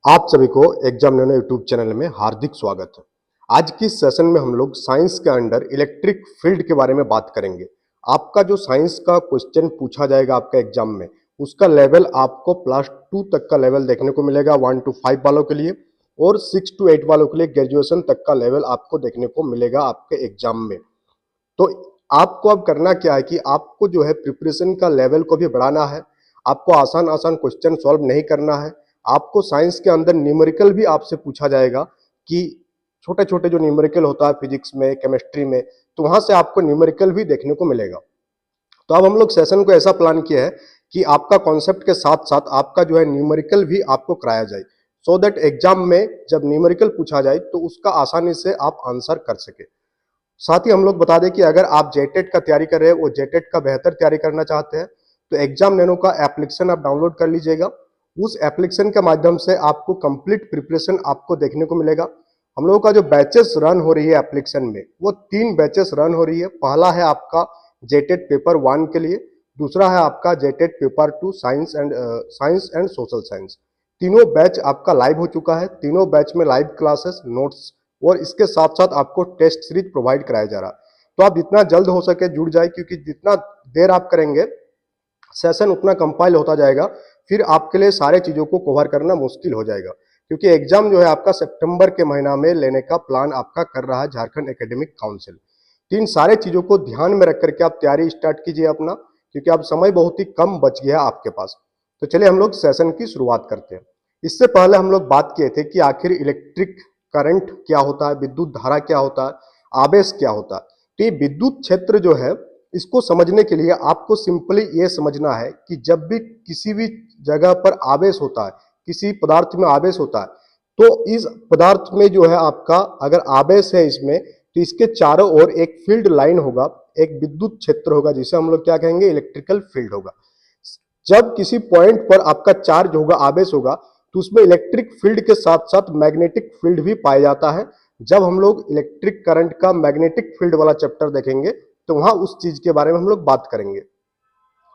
आप सभी को एग्जाम नैनो यूट्यूब चैनल में हार्दिक स्वागत है। आज की सेशन में हम लोग साइंस के अंडर इलेक्ट्रिक फील्ड के बारे में बात करेंगे। आपका जो साइंस का क्वेश्चन पूछा जाएगा आपका एग्जाम में, उसका लेवल आपको +2 तक का लेवल देखने को मिलेगा 1 to 5 वालों के लिए, और 6 to 8 वालों के लिए ग्रेजुएशन तक का लेवल आपको देखने को मिलेगा आपके एग्जाम में। तो आपको अब करना क्या है कि आपको जो है प्रिपरेशन का लेवल को भी बढ़ाना है। आपको आसान आसान क्वेश्चन सॉल्व नहीं करना है। आपको साइंस के अंदर न्यूमेरिकल भी आपसे पूछा जाएगा कि छोटे छोटे जो न्यूमेरिकल होता है फिजिक्स में, केमिस्ट्री में, तो वहां से आपको न्यूमेरिकल भी देखने को मिलेगा। तो अब हम लोग सेशन को ऐसा प्लान किया है कि आपका कॉन्सेप्ट के साथ साथ आपका जो है न्यूमेरिकल भी आपको कराया जाए, सो दैट एग्जाम में जब न्यूमेरिकल पूछा जाए तो उसका आसानी से आप आंसर कर सके। साथ ही हम लोग बता दें कि अगर आप जेटेट का तैयारी कर रहे हैं, वो जेटेट का बेहतर तैयारी करना चाहते हैं, तो एग्जाम नैनो का एप्लीकेशन आप डाउनलोड कर लीजिएगा। उस एप्लीकेशन के माध्यम से आपको कंप्लीट प्रिपरेशन आपको देखने को मिलेगा। हम लोगों का जो बैचेस रन हो रही है एप्लीकेशन में, वो 3 बैचेस रन हो रही है। पहला है आपका जेटेट पेपर 1 के लिए, दूसरा है आपका JTET paper 2 science and social science. तीनों बैच आपका लाइव हो चुका है। तीनों बैच में लाइव क्लासेस, नोट्स और इसके साथ साथ आपको टेस्ट सीरीज प्रोवाइड कराया जा रहा है। तो आप जितना जल्द हो सके जुड़ जाए, क्योंकि जितना देर आप करेंगे सेशन उतना कंपाइल होता जाएगा, फिर आपके लिए सारे चीजों को कवर करना मुश्किल हो जाएगा। क्योंकि एग्जाम जो है आपका सितंबर के महीना में लेने का प्लान आपका कर रहा है झारखंड एकेडमिक काउंसिल। तो इन सारे चीजों को ध्यान में रख करके आप तैयारी स्टार्ट कीजिए अपना, क्योंकि अब समय बहुत ही कम बच गया है आपके पास। तो चलिए हम लोग सेशन की शुरुआत करते हैं। इससे पहले हम लोग बात किए थे कि आखिर इलेक्ट्रिक करंट क्या होता है, विद्युत धारा क्या होता है, आवेश क्या होता है। तो ये विद्युत क्षेत्र जो है, इसको समझने के लिए आपको सिंपली ये समझना है कि जब भी किसी भी जगह पर आवेश होता है, किसी पदार्थ में आवेश होता है, तो इस पदार्थ में जो है आपका अगर आवेश है इसमें, तो इसके चारों ओर एक फील्ड लाइन होगा, एक विद्युत क्षेत्र होगा, जिसे हम लोग क्या कहेंगे, इलेक्ट्रिकल फील्ड होगा। जब किसी पॉइंट पर आपका चार्ज होगा, आवेश होगा, तो उसमें इलेक्ट्रिक फील्ड के साथ साथ मैग्नेटिक फील्ड भी पाया जाता है। जब हम लोग इलेक्ट्रिक करंट का मैग्नेटिक फील्ड वाला चैप्टर देखेंगे, तो वहां उस चीज के बारे में हम लोग बात करेंगे।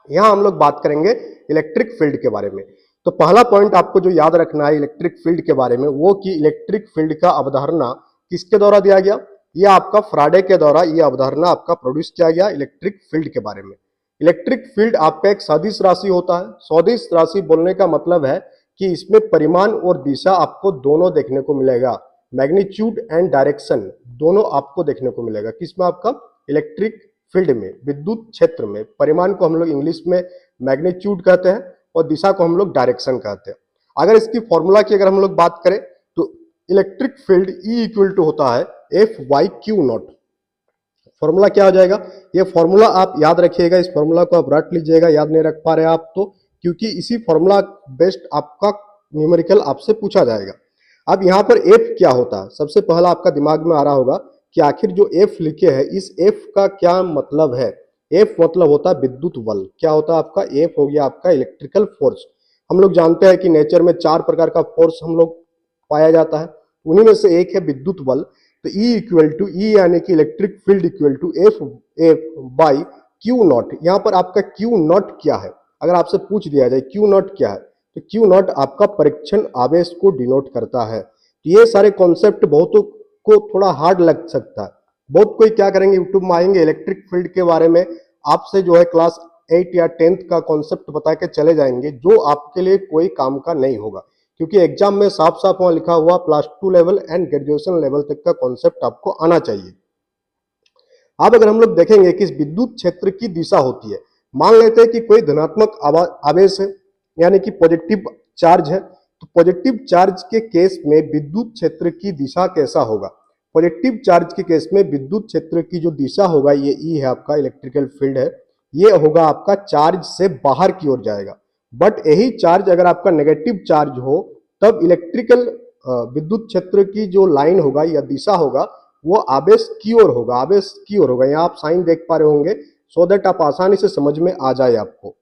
यहां हम लोग बात करेंगे इलेक्ट्रिक फील्ड के बारे में। तो पहला पॉइंट आपको जो याद रखना है इलेक्ट्रिक फील्ड के बारे में, वो कि इलेक्ट्रिक फील्ड का अवधारणा किसके द्वारा दिया गया। यह आपका फ्राडे के द्वारा यह अवधारणा आपका प्रोड्यूस किया गया इलेक्ट्रिक फील्ड के बारे में। इलेक्ट्रिक फील्ड आपका एक सदिश राशि होता है। सदिश राशि बोलने का मतलब है कि इसमें परिमाण और दिशा आपको दोनों देखने को मिलेगा। मैग्नीट्यूड एंड डायरेक्शन दोनों आपको देखने को मिलेगा। किसमें, आपका इलेक्ट्रिक फील्ड में, विद्युत क्षेत्र में। परिमाण को हम लोग इंग्लिश में मैग्नीट्यूड कहते हैं और दिशा को हम लोग डायरेक्शन कहते हैं। अगर इसकी फॉर्मूला की अगर हम लोग बात करें, तो electric field E equal to होता है F/Q0। फॉर्मूला क्या हो जाएगा, ये फॉर्मूला आप याद रखिएगा। इस फॉर्मूला को आप रट लीजिएगा, याद नहीं रख पा रहे आप तो, क्योंकि इसी फॉर्मूला बेस्ड आपका न्यूमेरिकल आपसे पूछा जाएगा। अब यहाँ पर F क्या होता है, सबसे पहला आपका दिमाग में आ रहा होगा कि आखिर जो F लिखे है, इस F का क्या मतलब है। F मतलब होता है विद्युत बल। क्या होता है आपका, F हो गया आपका इलेक्ट्रिकल फोर्स। हम लोग जानते हैं कि नेचर में 4 प्रकार का फोर्स हम लोग पाया जाता है, उन्हीं में से एक है विद्युत बल। तो E इक्वल टू E यानी कि electric field equal to F/Q0। यहाँ पर आपका Q0 क्या है, अगर आपसे पूछ दिया जाए Q0 क्या है, तो Q0 आपका परीक्षण आवेश को डिनोट करता है। तो ये सारे कॉन्सेप्ट बहुतों को थोड़ा हार्ड लग सकता है। बहुत कोई क्या करेंगे, यूट्यूब में आएंगे, इलेक्ट्रिक फील्ड के बारे में आपसे जो है क्लास 8 या 10th का कॉन्सेप्ट बता के चले जाएंगे, जो आपके लिए कोई काम का नहीं होगा। क्योंकि एग्जाम में साफ साफ वहां लिखा हुआ +2 लेवल एंड ग्रेजुएशन लेवल तक का कॉन्सेप्ट आपको आना चाहिए। अब अगर हम लोग देखेंगे कि इस विद्युत क्षेत्र की दिशा होती है, मान लेते हैं कि कोई धनात्मक आवेश है, यानी कि पॉजिटिव चार्ज है, तो पॉजिटिव चार्ज के केस में विद्युत क्षेत्र की दिशा कैसा होगा। पॉजिटिव चार्ज के केस में विद्युत क्षेत्र की जो दिशा होगा, ये E है आपका इलेक्ट्रिकल फील्ड है, ये होगा आपका चार्ज से बाहर की ओर जाएगा। बट यही चार्ज अगर आपका नेगेटिव चार्ज हो, तब इलेक्ट्रिकल विद्युत क्षेत्र की जो लाइन होगा या दिशा होगा, वो आवेश की ओर होगा, आवेश की ओर होगा। यहाँ आप साइन देख पा रहे होंगे, सो दैट आप आसानी से समझ में आ जाए आपको।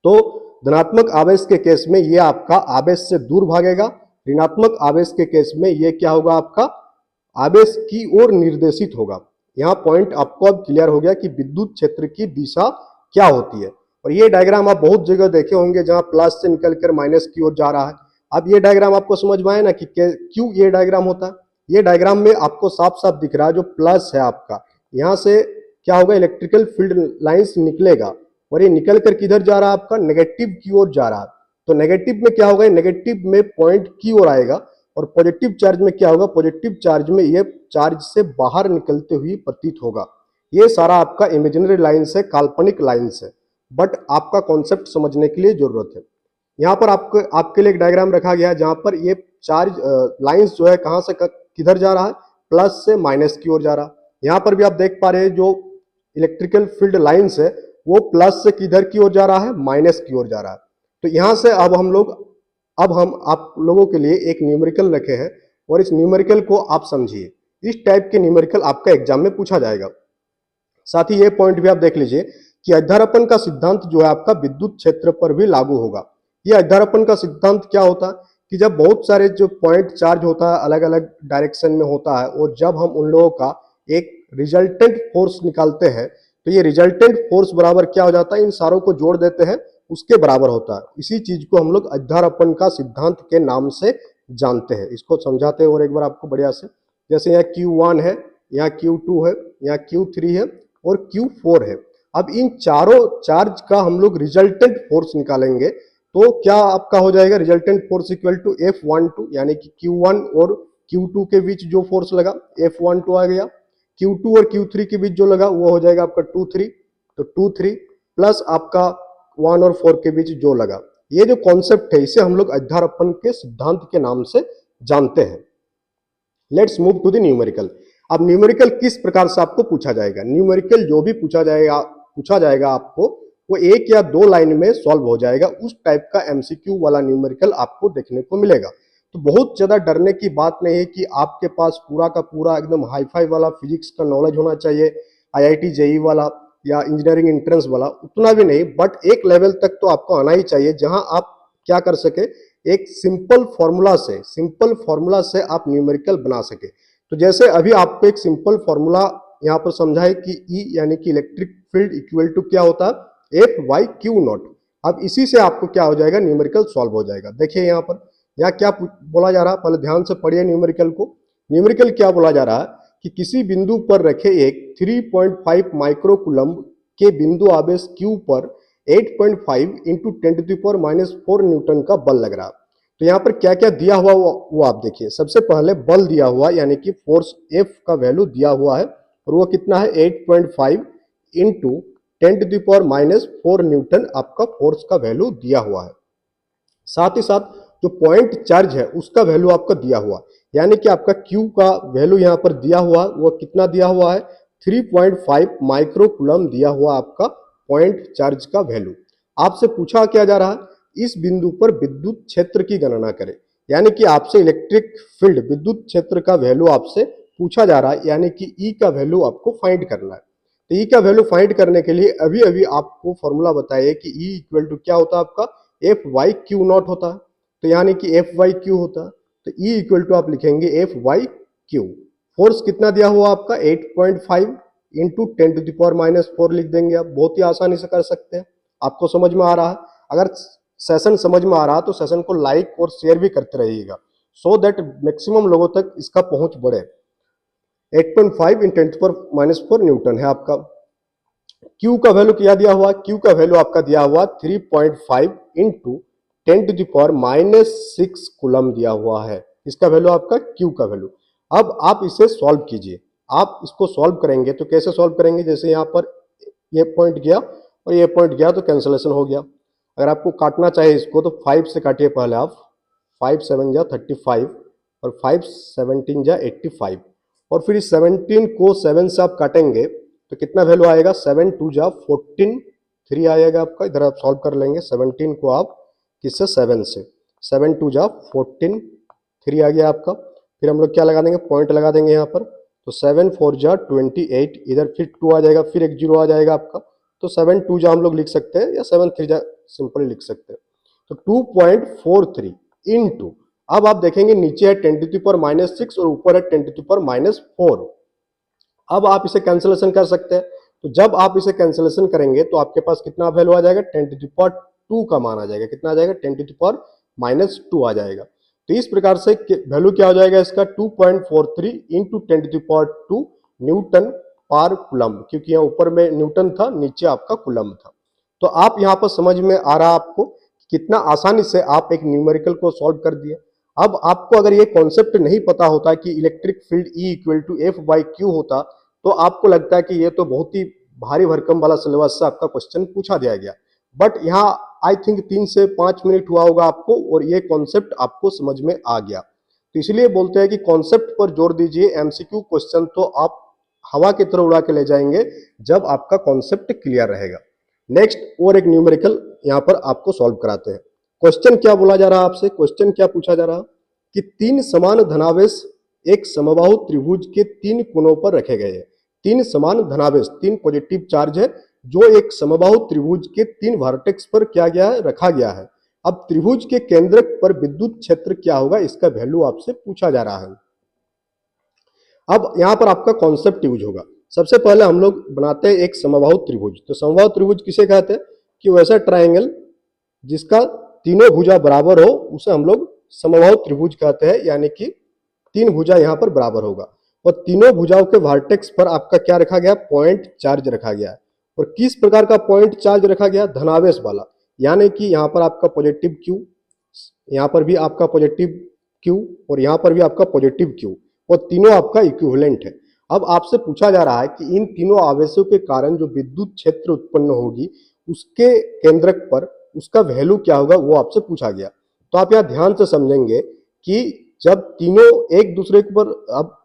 तो धनात्मक आवेश के केस में ये आपका आवेश से दूर भागेगा, ऋणात्मक आवेश के केस में ये क्या होगा, आपका आवेश की ओर निर्देशित होगा। यहाँ पॉइंट आपको अब क्लियर हो गया कि विद्युत क्षेत्र की दिशा क्या होती है। और ये डायग्राम आप बहुत जगह देखे होंगे, जहां प्लस से निकल कर माइनस की ओर जा रहा है, अब ये डायग्राम आपको समझ में आया ना कि क्यों ये डायग्राम होता है। ये डायग्राम में आपको साफ साफ दिख रहा है जो प्लस है आपका, यहाँ से क्या होगा, इलेक्ट्रिकल फील्ड लाइंस निकलेगा और ये निकल कर किधर जा रहा है आपका, नेगेटिव की ओर जा रहा है। तो नेगेटिव में क्या होगा, नेगेटिव में पॉइंट की ओर आएगा और पॉजिटिव चार्ज में क्या होगा, पॉजिटिव चार्ज में ये चार्ज से बाहर निकलते हुए प्रतीत होगा। ये सारा आपका इमेजिनरी लाइंस है, काल्पनिक लाइंस है, बट आपका कॉन्सेप्ट समझने के लिए जरूरत है। यहाँ पर आपको आपके लिए एक डायग्राम रखा गया है जहां पर ये चार्ज लाइंस जो है कहां से किधर जा रहा है, प्लस से माइनस की ओर जा रहा है। यहाँ पर भी आप देख पा रहे हैं जो इलेक्ट्रिकल फील्ड लाइंस है वो प्लस से किधर की ओर जा रहा है, माइनस की ओर जा रहा है। तो यहां से अब हम आप लोगों के लिए एक न्यूमेरिकल रखे हैं और इस न्यूमेरिकल को आप समझिए। इस टाइप के न्यूमेरिकल आपका एग्जाम में पूछा जाएगा। साथ ही ये पॉइंट भी आप देख लीजिए कि अध्यारोपण का सिद्धांत जो है आपका विद्युत क्षेत्र पर भी लागू होगा। ये अध्यारोपण का सिद्धांत क्या होता है कि जब बहुत सारे जो पॉइंट चार्ज होता है अलग अलग डायरेक्शन में होता है और जब हम उन लोगों का एक रिजल्टेंट फोर्स निकालते हैं तो ये रिजल्टेंट फोर्स बराबर क्या हो जाता है, इन सारों को जोड़ देते हैं उसके बराबर होता है। इसी चीज को हम लोग अध्यारोपण का सिद्धांत के नाम से जानते हैं। इसको समझाते हैं और एक बार आपको बढ़िया से, जैसे यहाँ Q1 है, यहाँ Q2 है, यहाँ Q3 है और Q4 है। अब इन चारों चार्ज का हम लोग रिजल्टेंट फोर्स निकालेंगे तो क्या आपका हो जाएगा, resultant force equal to F12, यानी कि Q1 और Q2 के बीच जो फोर्स लगा F12 आ गया, Q2 और Q3 के बीच जो लगा वो हो जाएगा आपका 2-3, तो 2-3 प्लस आपका 1 और 4 के बीच जो लगा। ये जो कॉन्सेप्ट है इसे हम लोग अध्यारोपण के सिद्धांत के नाम से जानते हैं। Let's move to the numerical. अब न्यूमेरिकल किस प्रकार से आपको पूछा जाएगा, न्यूमेरिकल जो भी पूछा जाएगा आपको वो एक या दो लाइन में सॉल्व हो जाएगा। उस टाइप का एमसीक्यू वाला न्यूमेरिकल आपको देखने को मिलेगा। तो बहुत ज्यादा डरने की बात नहीं है कि आपके पास पूरा का पूरा एकदम हाईफाई वाला फिजिक्स का नॉलेज होना चाहिए, आईआईटी जेईई वाला या इंजीनियरिंग एंट्रेंस वाला, उतना भी नहीं, बट एक लेवल तक तो आपको आना ही चाहिए जहां आप क्या कर सके, एक सिंपल फॉर्मूला से आप न्यूमेरिकल बना सके। तो जैसे अभी आपको एक सिंपल फॉर्मूला यहाँ पर समझा है कि E यानी कि इलेक्ट्रिक फील्ड इक्वल टू क्या होता है, F/Q0। अब इसी से आपको क्या हो जाएगा, न्यूमेरिकल सॉल्व हो जाएगा। देखिए यहाँ पर यहाँ क्या बोला जा रहा है, पहले ध्यान से पढ़िए न्यूमेरिकल को। न्यूमेरिकल क्या बोला जा रहा है कि किसी बिंदु पर रखे एक 3.5 माइक्रोकूलम्ब के बिंदु आवेश Q पर 8.5 इंटू 10⁻⁻4 न्यूटन का बल लग रहा है। तो यहाँ पर क्या क्या दिया हुआ वो आप देखिए। सबसे पहले बल दिया हुआ यानी कि फोर्स F का वैल्यू दिया हुआ है और वो कितना है 8.5 इंटू 10⁻⁻4 न्यूटन आपका फोर्स का वैल्यू दिया हुआ है। साथ ही साथ जो पॉइंट चार्ज है उसका वैल्यू आपका दिया हुआ, यानी कि आपका Q का वैल्यू यहाँ पर दिया हुआ, वो कितना दिया हुआ है 3.5 माइक्रोकूलम दिया हुआ आपका पॉइंट चार्ज का वैल्यू। आपसे पूछा क्या जा रहा है, इस बिंदु पर विद्युत क्षेत्र की गणना करें, यानी कि आपसे इलेक्ट्रिक फील्ड विद्युत क्षेत्र का वैल्यू आपसे पूछा जा रहा है, यानी कि E का वैल्यू आपको फाइंड करना है। तो E का वैल्यू फाइंड करने के लिए अभी अभी आपको फॉर्मूला बताइए कि E इक्वल टू क्या होता है आपका F/Q0 होता है, तो यानी कि F/Q होता है। तो E इक्वल टू आप लिखेंगे F/Q। फोर्स कितना दिया हुआ आपका 8.5 इंटू 10⁻⁻4 लिख देंगे आप, बहुत ही आसानी से कर सकते हैं। आपको समझ में आ रहा है? अगर सेशन समझ में आ रहा तो सेशन को लाइक और शेयर भी करते रहिएगा सो दैट मैक्सिमम लोगों तक इसका पहुंच बढ़े। 8.5 इन 10⁻⁻4 न्यूटन है आपका। Q का वैल्यू क्या दिया हुआ, Q का वैल्यू आपका दिया हुआ 3.5 इंटू 10⁻⁻6 कूलम दिया हुआ है। इसका वैल्यू आपका Q का वैल्यू। अब आप इसे सॉल्व कीजिए। आप इसको सॉल्व करेंगे तो कैसे सॉल्व करेंगे, जैसे यहाँ पर ये पॉइंट गया और ये पॉइंट गया तो कैंसलेशन हो गया। अगर आपको काटना चाहे इसको तो 5 से काटिए पहले आप, 5 7 जा 35 और 5 17 जा 85 और फिर इस 17 को 7 से आप काटेंगे तो कितना वैल्यू आएगा, 7 2 जा 14 3 आएगा आपका। इधर आप सॉल्व कर लेंगे 17 को आप किससे, 7 से, 7 2 जा 14 3 आ गया आपका। फिर हम लोग क्या लगा देंगे, पॉइंट लगा देंगे यहाँ पर, तो 7 4 जा 28, इधर फिर 2 आ जाएगा, फिर एक 0 आ जाएगा आपका। तो 7 2 जा हम लोग लिख सकते हैं या 7 3 जा सिंपली लिख सकते हैं। तो 2.43 इंटू, अब आप देखेंगे नीचे है 10⁻⁻6 और ऊपर है 10⁻⁻4। अब आप इसे कैंसिलेशन कर सकते हैं। तो जब आप इसे कैंसिलेशन करेंगे तो आपके पास कितना वैल्यू आ जाएगा, 10⁻2 का मान आ जाएगा। कितना आ जाएगा, -2 आ जाएगा। तो इस प्रकार से वैल्यू क्या हो जाएगा इसका 2.43 इंटू 10⁻², न्यूटन पर कूलम्ब, क्योंकि यहाँ ऊपर में न्यूटन था, नीचे आपका कूलम्ब था। तो आप यहाँ पर समझ में आ रहा आपको कितना आसानी से आप एक न्यूमेरिकल को सॉल्व कर दिए। अब आपको अगर ये कॉन्सेप्ट नहीं पता होता कि electric field E equal to F/Q होता, तो आपको लगता है कि ये तो बहुत ही भारी भरकम वाला सिलेबस से आपका क्वेश्चन पूछा दिया गया। बट यहाँ आई थिंक 3 से 5 मिनट हुआ होगा आपको और ये कॉन्सेप्ट आपको समझ में आ गया। तो इसलिए बोलते हैं कि कॉन्सेप्ट पर जोर दीजिए, एमसीक्यू क्वेश्चन तो आप हवा की तरह उड़ा के ले जाएंगे जब आपका कॉन्सेप्ट क्लियर रहेगा। नेक्स्ट और एक न्यूमेरिकल यहाँ पर आपको सॉल्व कराते हैं। क्वेश्चन क्या बोला जा रहा है आपसे, क्वेश्चन क्या पूछा जा रहा कि 3 समान धनावेश एक समबाहु त्रिभुज के 3 कोनों पर रखे गए हैं। 3 समान धनावेश, 3 पॉजिटिव चार्ज है जो एक समबाहु त्रिभुज के 3 वर्टेक्स पर क्या गया है, रखा गया है। अब त्रिभुज के केंद्रक पर विद्युत क्षेत्र क्या होगा, इसका वैल्यू आपसे पूछा जा रहा है। अब यहां पर आपका कॉन्सेप्ट यूज होगा। सबसे पहले हम लोग बनाते हैं एक समबाहु त्रिभुज। तो समबाहु त्रिभुज किसे कहते हैं कि वैसा ट्रायंगल जिसका तीनों भुजा बराबर हो उसे हम लोग समबाहु त्रिभुज कहते हैं, यानी कि 3 भुजा यहां पर बराबर होगा और तीनों भुजाओं के वर्टेक्स पर आपका क्या रखा गया, पॉइंट चार्ज रखा गया है। और किस प्रकार का पॉइंट चार्ज रखा गया, धनावेश वाला, यानी कि यहां पर आपका पॉजिटिव Q, यहां पर भी आपका पॉजिटिव Q और यहां पर भी आपका पॉजिटिव Q, और तीनों आपका इक्विवेलेंट है। अब आपसे पूछा जा रहा है कि इन तीनों आवेशों के कारण जो विद्युत क्षेत्र उत्पन्न होगी उसके केंद्रक पर उसका वैल्यू क्या होगा, वो आपसे पूछा गया। तो आप यहाँ ध्यान से समझेंगे कि जब तीनों एक दूसरे के ऊपर, अब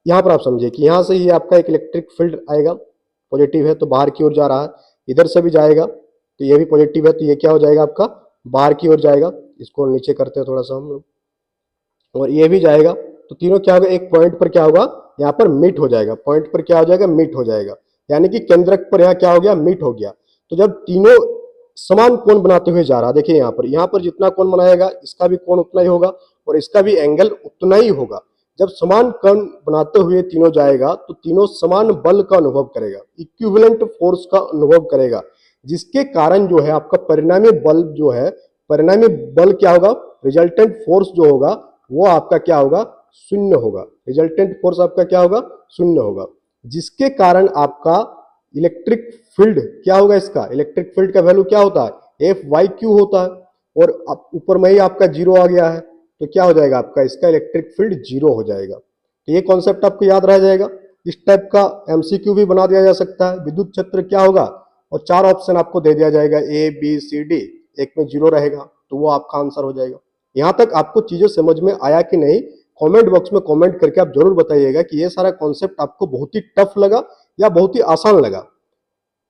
यहाँ पर आप समझिए कि यहाँ से ही आपका एक इलेक्ट्रिक फील्ड आएगा, पॉजिटिव है तो बाहर की ओर जा रहा है, इधर से भी जाएगा तो ये भी पॉजिटिव है तो ये क्या हो जाएगा आपका बाहर की ओर जाएगा। इसको नीचे करते हैं थोड़ा सा हम लोग, और ये भी जाएगा तो तीनों क्या होगा, एक पॉइंट पर क्या होगा, यहाँ पर मीट हो जाएगा। पॉइंट पर क्या हो जाएगा, मीट हो जाएगा, यानी कि केंद्रक पर यहाँ क्या हो गया, मीट हो गया। तो जब तीनों समान कोण बनाते हुए जा रहा, देखिए यहाँ पर जितना कोण बनाएगा इसका भी कोण उतना ही होगा और इसका भी एंगल उतना ही होगा। जब समान कोण बनाते हुए तीनों जाएगा तो तीनों समान बल का अनुभव करेगा, इक्विवेलेंट फोर्स का अनुभव करेगा, जिसके कारण जो है आपका परिणामी बल जो है, परिणामी बल क्या होगा, रिजल्टेंट फोर्स जो होगा वो आपका क्या होगा, शून्य होगा। रिजल्टेंट फोर्स आपका क्या होगा, शून्य होगा, जिसके कारण आपका इलेक्ट्रिक फील्ड क्या होगा, इसका इलेक्ट्रिक फील्ड का वैल्यू क्या होता है, F/Q होता है। और ऊपर में ही आपका जीरो आ गया है तो क्या हो जाएगा आपका, इसका इलेक्ट्रिक फील्ड जीरो हो जाएगा। तो ये कॉन्सेप्ट आपको याद रह जाएगा। इस टाइप का एमसीक्यू भी बना दिया जा सकता है। विद्युत क्षेत्र क्या होगा और 4 ऑप्शन आपको दे दिया जाएगा, A B C D, एक में जीरो रहेगा तो वो आपका आंसर हो जाएगा। यहाँ तक आपको चीजें समझ में आया कि नहीं, कमेंट बॉक्स में कमेंट करके आप जरूर बताइएगा कि ये सारा कॉन्सेप्ट आपको बहुत ही टफ लगा या बहुत ही आसान लगा।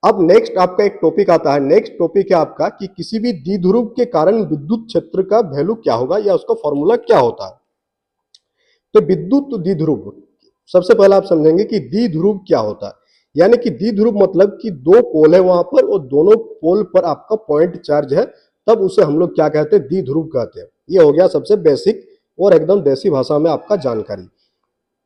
अब नेक्स्ट आपका एक टॉपिक आता है। नेक्स्ट टॉपिक है आपका कि किसी भी द्विध्रुव के कारण विद्युत क्षेत्र का वैल्यू क्या होगा या उसका फॉर्मूला क्या होता है। तो विद्युत द्विध्रुव, सबसे पहले आप समझेंगे कि द्विध्रुव क्या होता है। यानी कि द्विध्रुव मतलब कि 2 पोल है वहां पर और दोनों पोल पर आपका पॉइंट चार्ज है, तब उसे हम लोग क्या कहते हैं, द्विध्रुव कहते हैं। ये हो गया सबसे बेसिक और एकदम देसी भाषा में आपका जानकारी।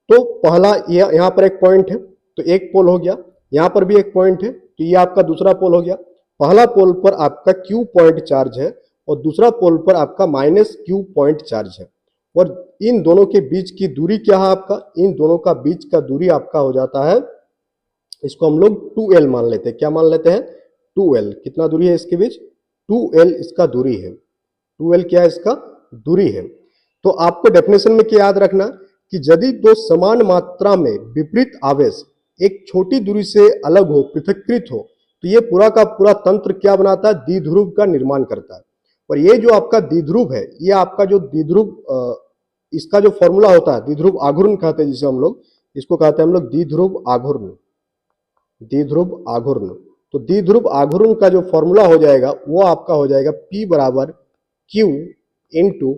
तो पहला यहाँ पर एक पॉइंट है तो एक पोल हो गया, यहाँ पर भी एक पॉइंट है तो ये आपका दूसरा पोल हो गया। पहला पोल पर आपका Q पॉइंट चार्ज है और दूसरा पोल पर आपका -Q पॉइंट चार्ज है। और इन दोनों के बीच की दूरी क्या है आपका, इन दोनों का बीच का दूरी आपका हो जाता है, इसको हम लोग 2L मान लेते हैं। क्या मान लेते हैं, 2L। कितना दूरी है इसके बीच, 2L इसका दूरी है। 2L क्या है, इसका दूरी है। तो आपको डेफिनेशन में क्या याद रखना कि यदि 2 समान मात्रा में विपरीत आवेश एक छोटी दूरी से अलग हो, पृथक्कृत हो, तो ये पूरा का पूरा तंत्र क्या बनाता है, द्विध्रुव का निर्माण करता है। और ये जो आपका द्विध्रुव है, ये आपका जो द्विध्रुव, इसका जो फॉर्मूला होता है, द्विध्रुव आघूर्ण कहते हैं जिसे हम लोग, इसको कहते हैं हम लोग द्विध्रुव आघूर्ण। द्विध्रुव आघूर्ण, तो द्विध्रुव आघूर्ण का जो फॉर्मूला हो जाएगा वो आपका हो जाएगा P बराबर Q इंटू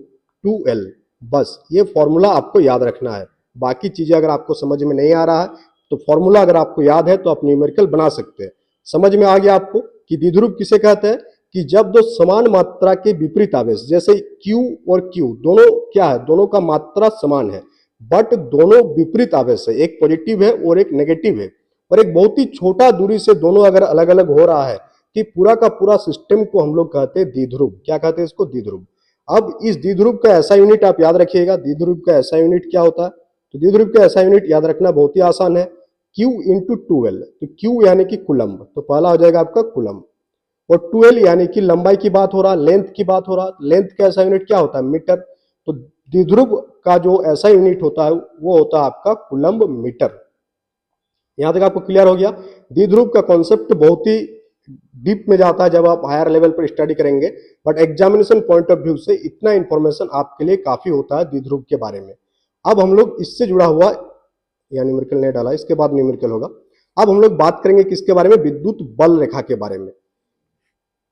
2L। बस ये फॉर्मूला आपको याद रखना है। बाकी चीजें अगर आपको समझ में नहीं आ रहा है तो फॉर्मूला अगर आपको याद है तो आप न्यूमेरिकल बना सकते हैं। समझ में आ गया आपको कि द्विध्रुव किसे कहते हैं, कि जब 2 समान मात्रा के विपरीत आवेश, जैसे Q और Q दोनों क्या है, दोनों का मात्रा समान है बट दोनों विपरीत आवेश है, एक पॉजिटिव है और एक नेगेटिव है, और एक बहुत ही छोटा दूरी से दोनों अगर अलग अलग हो रहा है कि पूरा का पूरा सिस्टम को हम लोग कहते हैं द्विध्रुव। क्या कहते हैं इसको, द्विध्रुव। अब इस द्विध्रुव का ऐसा यूनिट आप याद रखिएगा, द्विध्रुव का ऐसा यूनिट क्या होता है? तो द्विध्रुव का ऐसा यूनिट याद रखना बहुत ही आसान है, Q इंटू 2L। तो Q यानी कि कुलम्ब, तो पहला हो जाएगा आपका कुलम्ब, और 2L यानी कि लंबाई की बात हो रहा, लेंथ की बात हो रहा, लेंथ का ऐसा यूनिट क्या होता है? मीटर। तो द्विध्रुव का जो ऐसा यूनिट होता है वो होता है आपका कुलम्ब मीटर। यहां तक आपको क्लियर हो गया। द्विध्रुव का कॉन्सेप्ट बहुत ही डीप में जाता है जब आप हायर लेवल पर स्टडी करेंगे, but examination point of view से इतना इंफॉर्मेशन आपके लिए काफी होता है द्विध्रुव के बारे में। अब हम लोग इससे जुड़ा हुआ, या न्यूमेरिकल नहीं डाला, इसके बाद न्यूमेरिकल होगा। अब हम लोग बात करेंगे किसके बारे में? विद्युत बल रेखा के बारे में।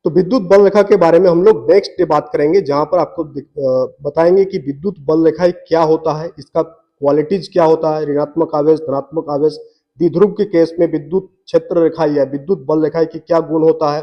तो विद्युत बल रेखा के बारे में हम लोग नेक्स्ट डे बात करेंगे, जहां पर आपको बताएंगे कि विद्युत बल रेखा क्या होता है, इसका क्वालिटीज क्या होता है, ऋणात्मक आवेश, धनात्मक आवेश, द्विध्रुव के केस में विद्युत क्षेत्र रेखा या विद्युत बल रेखा की क्या गुण होता है,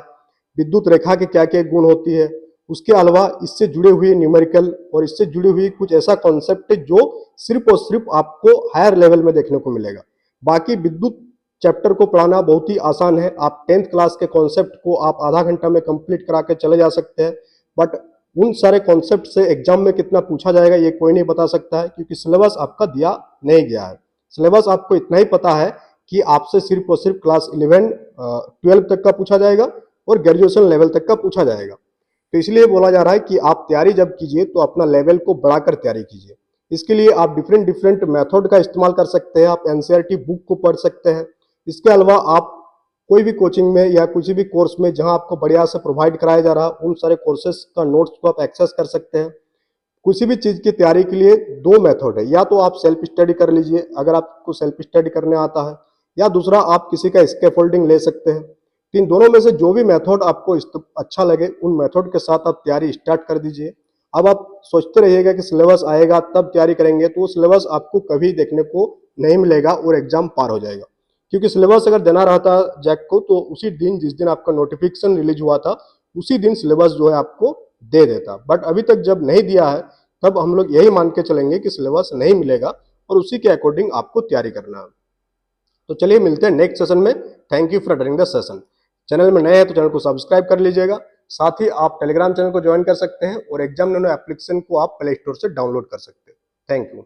विद्युत रेखा के क्या क्या गुण होती है। उसके अलावा इससे जुड़े हुए न्यूमेरिकल और इससे जुड़ी हुई कुछ ऐसा कॉन्सेप्ट है जो सिर्फ और सिर्फ आपको हायर लेवल में देखने को मिलेगा। बाकी विद्युत चैप्टर को पढ़ाना बहुत ही आसान है। आप 10th क्लास के कॉन्सेप्ट को आप आधा घंटा में कंप्लीट करा के चले जा सकते हैं, बट उन सारे कॉन्सेप्ट से एग्जाम में कितना पूछा जाएगा ये कोई नहीं बता सकता है, क्योंकि सिलेबस आपका दिया नहीं गया है। सिलेबस आपको इतना ही पता है कि आपसे सिर्फ और सिर्फ क्लास 11 12 तक का पूछा जाएगा और ग्रेजुएशन लेवल तक का पूछा जाएगा। तो इसलिए बोला जा रहा है कि आप तैयारी जब कीजिए तो अपना लेवल को बढ़ाकर तैयारी कीजिए। इसके लिए आप डिफरेंट डिफरेंट मेथड का इस्तेमाल कर सकते हैं। आप एनसीईआरटी बुक को पढ़ सकते हैं। इसके अलावा आप कोई भी कोचिंग में या किसी भी कोर्स में जहां आपको बढ़िया से प्रोवाइड कराया जा रहा है, उन सारे कोर्सेज का नोट्स को आप एक्सेस कर सकते हैं। किसी भी चीज की तैयारी के लिए दो मेथड है, या तो आप सेल्फ स्टडी कर लीजिए अगर आपको सेल्फ स्टडी करने आता है, या दूसरा आप किसी का स्कैफोल्डिंग ले सकते हैं। इन दोनों में से जो भी मेथड आपको अच्छा लगे उन मेथड के साथ आप तैयारी स्टार्ट कर दीजिए। अब आप सोचते रहिएगा कि सिलेबस आएगा तब तैयारी करेंगे, तो वो सिलेबस आपको कभी देखने को नहीं मिलेगा और एग्जाम पार हो जाएगा। क्योंकि सिलेबस अगर देना रहता जैक को तो उसी दिन जिस दिन आपका नोटिफिकेशन रिलीज हुआ था उसी दिन सिलेबस जो है आपको दे देता, बट अभी तक जब नहीं दिया है तब हम लोग यही मान के चलेंगे कि सिलेबस नहीं मिलेगा और उसी के अकॉर्डिंग आपको तैयारी करना है। तो चलिए मिलते हैं नेक्स्ट सेशन में। Thank you for attending the session. Channel में नए हैं तो चैनल को सब्सक्राइब कर लीजिएगा। साथ ही आप टेलीग्राम चैनल को ज्वाइन कर सकते हैं और एग्जाम नैनो एप्लीकेशन को आप प्ले स्टोर से डाउनलोड कर सकते हैं। Thank you.